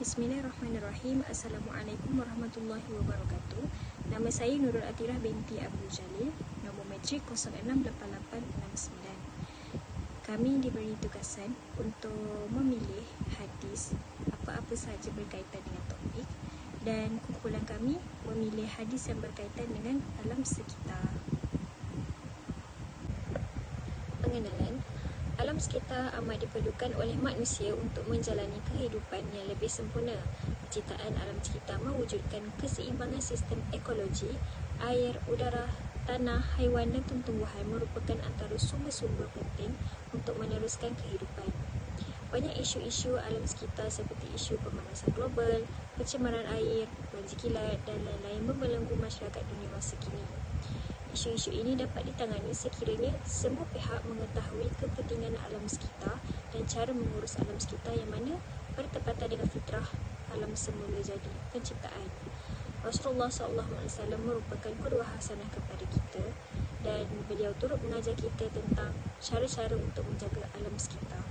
Bismillahirrahmanirrahim. Assalamualaikum warahmatullahi wabarakatuh. Nama saya Nurul Atirah binti Abdul Jalil. Nombor matrik 068869. Kami diberi tugasan untuk memilih hadis apa-apa sahaja berkaitan dengan topik, dan kumpulan kami memilih hadis yang berkaitan dengan alam sekitar. Pengenalan. Alam sekitar amat diperlukan oleh manusia untuk menjalani kehidupan yang lebih sempurna. Penciptaan alam sekitar mewujudkan keseimbangan sistem ekologi, air, udara, tanah, haiwan dan tumbuhan merupakan antara sumber-sumber penting untuk meneruskan kehidupan. Banyak isu-isu alam sekitar seperti isu pemanasan global, pencemaran air, banjir kilat dan lain-lain membelenggu masyarakat dunia masa kini. Isu-isu ini dapat ditangani sekiranya semua pihak mengetahui kepentingan alam sekitar dan cara mengurus alam sekitar yang mana bertepatan dengan fitrah alam semula jadi penciptaan. Rasulullah SAW merupakan qudwah hasanah kepada kita, dan beliau turut mengajar kita tentang cara-cara untuk menjaga alam sekitar.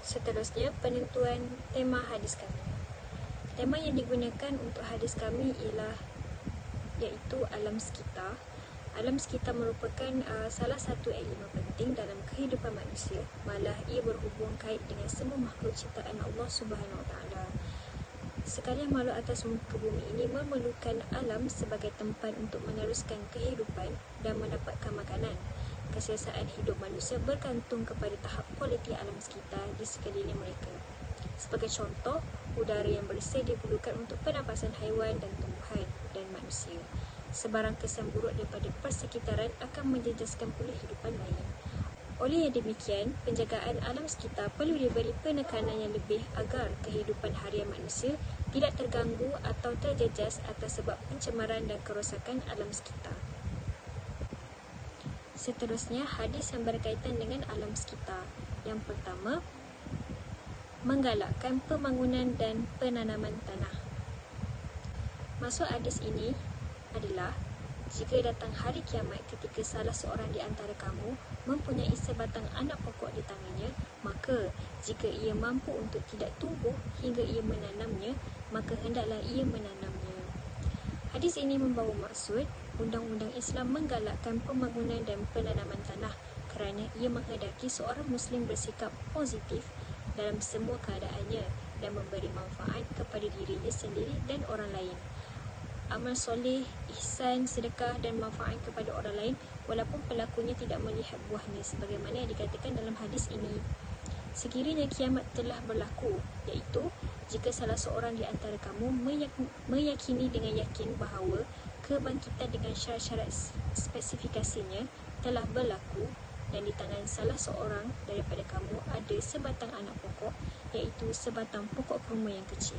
Seterusnya, penentuan tema hadis kami. Tema yang digunakan untuk hadis kami iaitu alam sekitar. Alam sekitar merupakan salah satu elemen penting dalam kehidupan manusia. Malah ia berhubung kait dengan semua makhluk ciptaan Allah Subhanahu Wa Taala. Sekalian makhluk atas muka bumi ini memerlukan alam sebagai tempat untuk meneruskan kehidupan dan mendapatkan makanan. Keselesaan hidup manusia bergantung kepada tahap kualiti alam sekitar di sekeliling mereka. Sebagai contoh, udara yang bersih diperlukan untuk pernafasan haiwan dan tumbuhan dan manusia. Sebarang kesan buruk daripada persekitaran akan menjejaskan pula hidupan lain. Oleh yang demikian, penjagaan alam sekitar perlu diberi penekanan yang lebih agar kehidupan harian manusia tidak terganggu atau terjejas atas sebab pencemaran dan kerosakan alam sekitar. Seterusnya, hadis yang berkaitan dengan alam sekitar. Yang pertama, menggalakkan pembangunan dan penanaman tanah. Maksud hadis ini adalah, jika datang hari kiamat ketika salah seorang di antara kamu mempunyai sebatang anak pokok di tangannya, maka jika ia mampu untuk tidak tumbuh hingga ia menanamnya, maka hendaklah ia menanamnya. Hadis ini membawa maksud undang-undang Islam menggalakkan pembangunan dan penanaman tanah kerana ia menghendaki seorang Muslim bersikap positif dalam semua keadaannya dan memberi manfaat kepada dirinya sendiri dan orang lain. Amal soleh, ihsan, sedekah dan manfaat kepada orang lain walaupun pelakunya tidak melihat buahnya sebagaimana yang dikatakan dalam hadis ini. Sekiranya kiamat telah berlaku, iaitu jika salah seorang di antara kamu meyakini dengan yakin bahawa kebangkitan dengan syarat-syarat spesifikasinya telah berlaku, dan di tangan salah seorang daripada kamu ada sebatang anak pokok, iaitu sebatang pokok kurma yang kecil.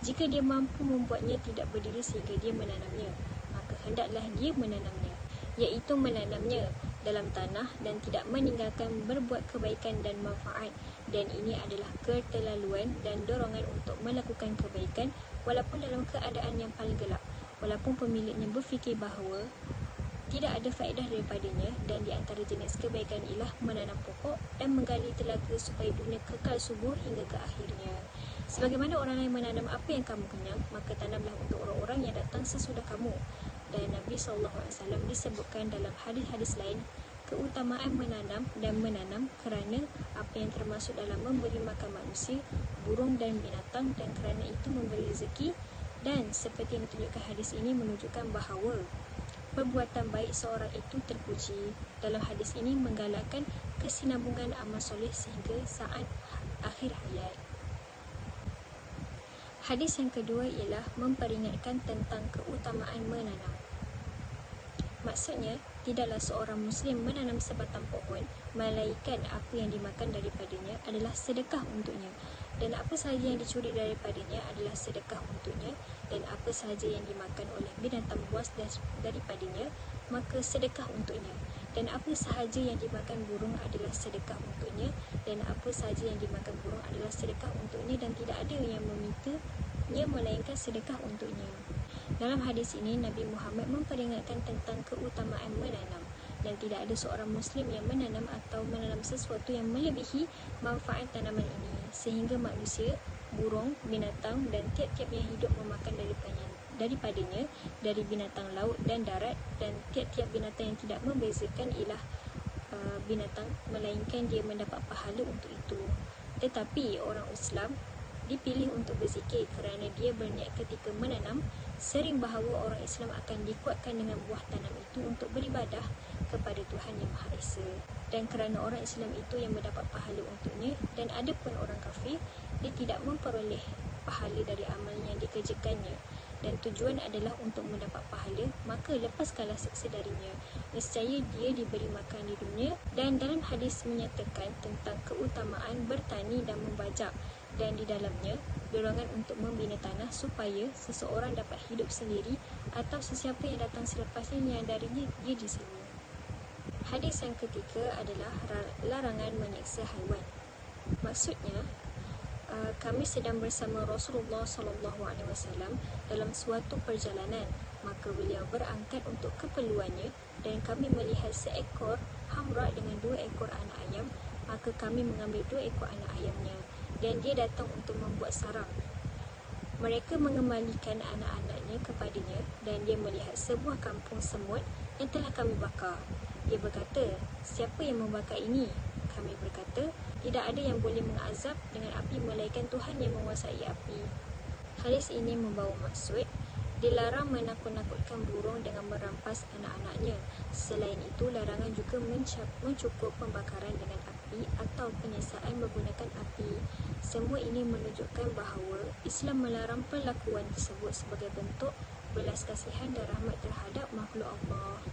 Jika dia mampu membuatnya tidak berdiri sehingga dia menanamnya, maka hendaklah dia menanamnya, iaitu menanamnya dalam tanah dan tidak meninggalkan berbuat kebaikan dan manfaat. Dan ini adalah keterlaluan dan dorongan untuk melakukan kebaikan walaupun dalam keadaan yang paling gelap, walaupun pemiliknya berfikir bahawa tidak ada faedah daripadanya. Dan di antara jenis kebaikan ialah menanam pokok dan menggali telaga supaya dunia kekal subur hingga ke akhirnya. Sebagaimana orang lain menanam apa yang kamu kenyang, maka tanamlah untuk orang-orang yang datang sesudah kamu. Dan Nabi SAW disebutkan dalam hadis-hadis lain keutamaan menanam dan menanam kerana apa yang termasuk dalam memberi makan manusia, burung dan binatang, dan kerana itu memberi rezeki. Dan seperti yang ditunjukkan hadis ini menunjukkan bahawa perbuatan baik seorang itu terpuji. Dalam hadis ini menggalakkan kesinambungan amal soleh sehingga saat akhir hayat. Hadis yang kedua ialah memperingatkan tentang keutamaan menanam. Maksudnya, tidaklah seorang Muslim menanam sebatang pohon, melainkan apa yang dimakan daripadanya adalah sedekah untuknya, dan apa sahaja yang dicuri daripadanya adalah sedekah untuknya, dan apa sahaja yang dimakan oleh binatang buas daripadanya, maka sedekah untuknya, dan apa sahaja yang dimakan burung adalah sedekah untuknya, dan apa sahaja yang dimakan burung adalah sedekah untuknya, dan tidak ada yang memintanya melainkan sedekah untuknya. Dalam hadis ini, Nabi Muhammad memperingatkan tentang keutamaan menanam. dan tidak ada seorang Muslim yang menanam atau menanam sesuatu yang melebihi manfaat tanaman ini, sehingga manusia, burung, binatang dan tiap-tiap yang hidup memakan daripadanya dari binatang laut dan darat, dan tiap-tiap binatang yang tidak membezakan ilah binatang, melainkan dia mendapat pahala untuk itu. Tetapi orang Islam dipilih untuk berzikir kerana dia berniat ketika menanam sering bahawa orang Islam akan dikuatkan dengan buah tanam itu untuk beribadah kepada Tuhan Yang Maha Esa, dan kerana orang Islam itu yang mendapat pahala untuknya, dan ada pun orang kafir dia tidak memperoleh pahala dari amal yang dikerjakannya, dan tujuan adalah untuk mendapat pahala, maka lepaskanlah siksa darinya. Nescaya dia diberi makan di dunia. Dan dalam hadis menyatakan tentang keutamaan bertani dan membajak, dan di dalamnya dorongan untuk membina tanah supaya seseorang dapat hidup sendiri atau sesiapa yang datang selepasnya yang darinya dia di sini. Hadis yang ketiga adalah larangan menyiksa haiwan. Maksudnya, kami sedang bersama Rasulullah SAW dalam suatu perjalanan, maka beliau berangkat untuk keperluannya, dan kami melihat seekor hamra dengan 2 ekor anak ayam, maka kami mengambil 2 ekor anak ayamnya, dan dia datang untuk membuat sarang. Mereka mengembalikan anak-anaknya kepadanya, dan dia melihat sebuah kampung semut yang telah kami bakar. Dia berkata, "Siapa yang membakar ini?" Kami berkata, "Tidak ada yang boleh mengazab dengan api melainkan Tuhan yang menguasai api." Hadis ini membawa maksud dilarang menakut-nakutkan burung dengan merampas anak-anaknya. Selain itu, larangan juga mencukur pembakaran dengan api atau penyiksaan menggunakan api. Semua ini menunjukkan bahawa Islam melarang perlakuan tersebut sebagai bentuk belas kasihan dan rahmat terhadap makhluk Allah.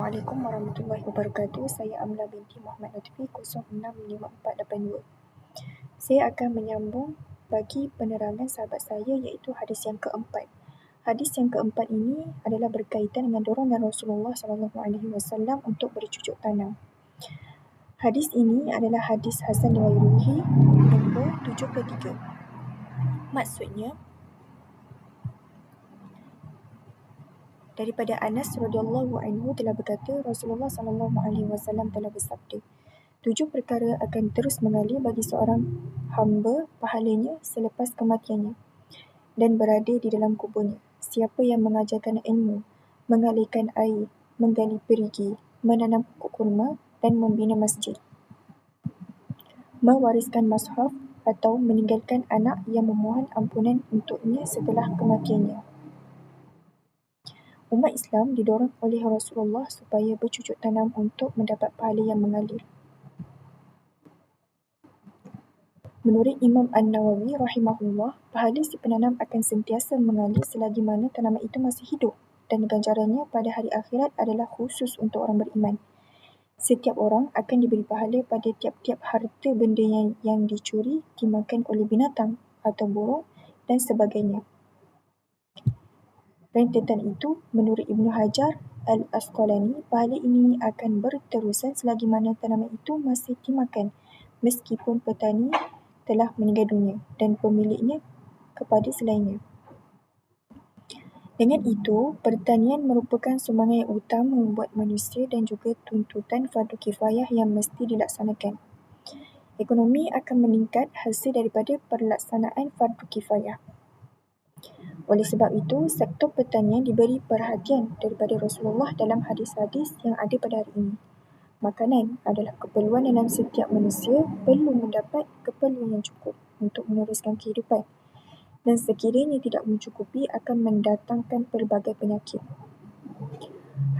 Assalamualaikum warahmatullahi wabarakatuh. Saya Amla binti Muhammad Lutfi 065482. Saya akan menyambung bagi penerangan sahabat saya iaitu hadis yang keempat. Hadis yang keempat ini adalah berkaitan dengan dorongan Rasulullah SAW untuk bercucuk tanam. Hadis ini adalah hadis Hasan Riwayat nombor 73. Maksudnya, daripada Anas radhiyallahu anhu telah berkata, Rasulullah SAW telah bersabda, 7 perkara akan terus mengalir bagi seorang hamba pahalanya selepas kematiannya dan berada di dalam kuburnya. Siapa yang mengajarkan ilmu, mengalirkan air, menggali perigi, menanam pokok kurma dan membina masjid, mewariskan mushaf atau meninggalkan anak yang memohon ampunan untuknya setelah kematiannya. Umat Islam didorong oleh Rasulullah supaya bercucuk tanam untuk mendapat pahala yang mengalir. Menurut Imam An-Nawawi rahimahullah, pahala si penanam akan sentiasa mengalir selagi mana tanaman itu masih hidup, dan ganjarannya pada hari akhirat adalah khusus untuk orang beriman. Setiap orang akan diberi pahala pada tiap-tiap harta benda yang dicuri, dimakan oleh binatang atau burung dan sebagainya. Rentetan itu, menurut Ibnu Hajar Al-Asqalani, pahala ini akan berterusan selagi mana tanaman itu masih dimakan, meskipun petani telah meninggal dunia dan pemiliknya kepada selainnya. Dengan itu, pertanian merupakan sumbangan yang utama buat manusia dan juga tuntutan fardu kifayah yang mesti dilaksanakan. Ekonomi akan meningkat hasil daripada pelaksanaan fardu kifayah. Oleh sebab itu, sektor pertanian diberi perhatian daripada Rasulullah dalam hadis-hadis yang ada pada hari ini. Makanan adalah keperluan dalam setiap manusia perlu mendapat keperluan yang cukup untuk meneruskan kehidupan, dan sekiranya tidak mencukupi akan mendatangkan pelbagai penyakit.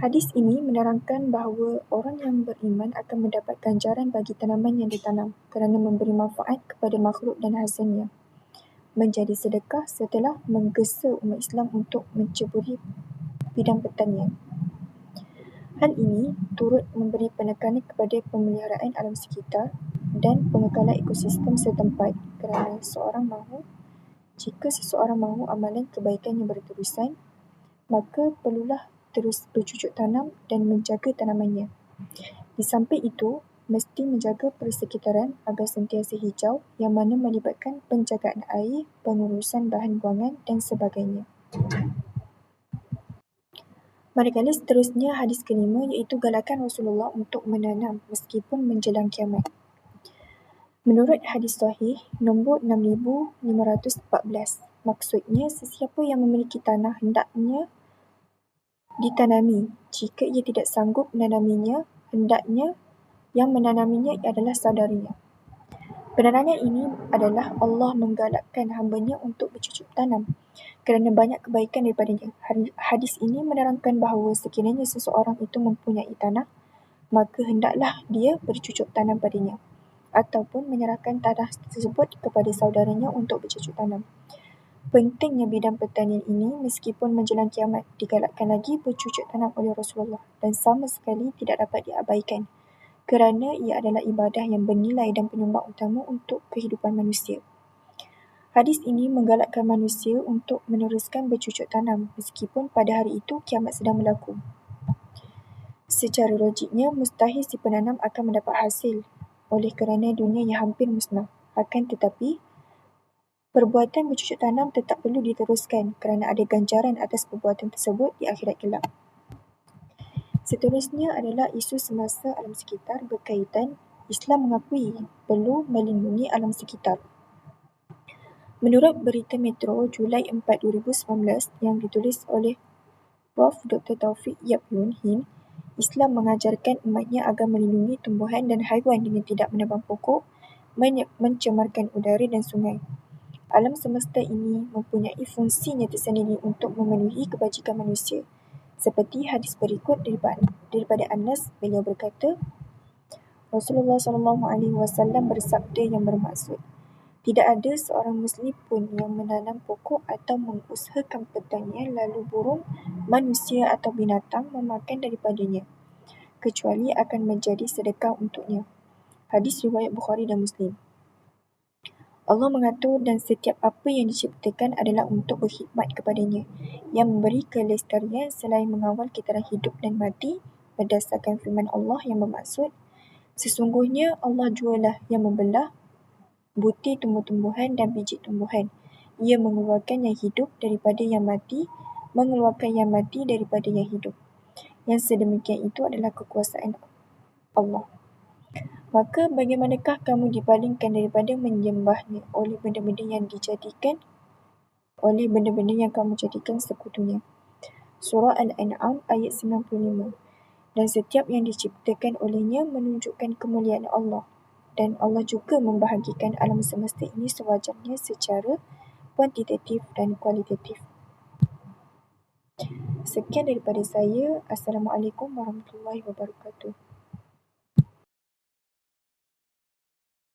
Hadis ini menerangkan bahawa orang yang beriman akan mendapat ganjaran bagi tanaman yang ditanam kerana memberi manfaat kepada makhluk dan hasilnya menjadi sedekah setelah menggesa umat Islam untuk menceburi bidang pertanian. Hal ini turut memberi penekanan kepada pemeliharaan alam sekitar dan pengekalan ekosistem setempat kerana jika seseorang mahu amalan kebaikan yang berterusan, maka perlulah terus bercucuk tanam dan menjaga tanamannya. Di samping itu, mesti menjaga persekitaran agar sentiasa hijau yang mana melibatkan penjagaan air, pengurusan bahan buangan dan sebagainya. Manakala seterusnya hadis kelima iaitu galakan Rasulullah untuk menanam meskipun menjelang kiamat. Menurut hadis sahih nombor 6514, maksudnya sesiapa yang memiliki tanah hendaknya ditanami. Jika ia tidak sanggup menanaminya, hendaknya yang menanaminya adalah saudaranya. Penerangan ini adalah Allah menggalakkan hambanya untuk bercucuk tanam kerana banyak kebaikan daripadanya. Hadis ini menerangkan bahawa sekiranya seseorang itu mempunyai tanah, maka hendaklah dia bercucuk tanam padanya ataupun menyerahkan tanah tersebut kepada saudaranya untuk bercucuk tanam. Pentingnya bidang pertanian ini meskipun menjelang kiamat digalakkan lagi bercucuk tanam oleh Rasulullah dan sama sekali tidak dapat diabaikan kerana ia adalah ibadah yang bernilai dan penyumbang utama untuk kehidupan manusia. Hadis ini menggalakkan manusia untuk meneruskan bercucuk tanam meskipun pada hari itu kiamat sedang berlaku. Secara logiknya, mustahil si penanam akan mendapat hasil oleh kerana dunia yang hampir musnah. Akan tetapi, perbuatan bercucuk tanam tetap perlu diteruskan kerana ada ganjaran atas perbuatan tersebut di akhirat kelak. Seterusnya adalah isu semasa alam sekitar berkaitan Islam mengakui perlu melindungi alam sekitar. Menurut Berita Metro Julai 4, 2019 yang ditulis oleh Prof. Dr. Taufik Yap Yun Hin, Islam mengajarkan umatnya agar melindungi tumbuhan dan haiwan dengan tidak menebang pokok, mencemarkan udara dan sungai. Alam semesta ini mempunyai fungsinya tersendiri untuk memenuhi kebajikan manusia. Seperti hadis berikut daripada Anas, beliau berkata, Rasulullah SAW bersabda yang bermaksud, tidak ada seorang Muslim pun yang menanam pokok atau mengusahakan pertanian lalu burung, manusia atau binatang memakan daripadanya, kecuali akan menjadi sedekah untuknya. Hadis riwayat Bukhari dan Muslim. Allah mengatur dan setiap apa yang diciptakan adalah untuk berkhidmat kepadanya, yang memberi kelestarian selain mengawal kitaran hidup dan mati berdasarkan firman Allah yang bermaksud, sesungguhnya Allah jualah yang membelah butir tumbuh-tumbuhan dan biji tumbuhan. Ia mengeluarkan yang hidup daripada yang mati, mengeluarkan yang mati daripada yang hidup. Yang sedemikian itu adalah kekuasaan Allah. Maka bagaimanakah kamu dipalingkan daripada menyembahnya oleh benda-benda yang kamu jadikan sekutunya. Surah Al-An'am ayat 95. Dan setiap yang diciptakan olehnya menunjukkan kemuliaan Allah. Dan Allah juga membahagikan alam semesta ini sewajarnya secara kuantitatif dan kualitatif. Sekian daripada saya. Assalamualaikum warahmatullahi wabarakatuh.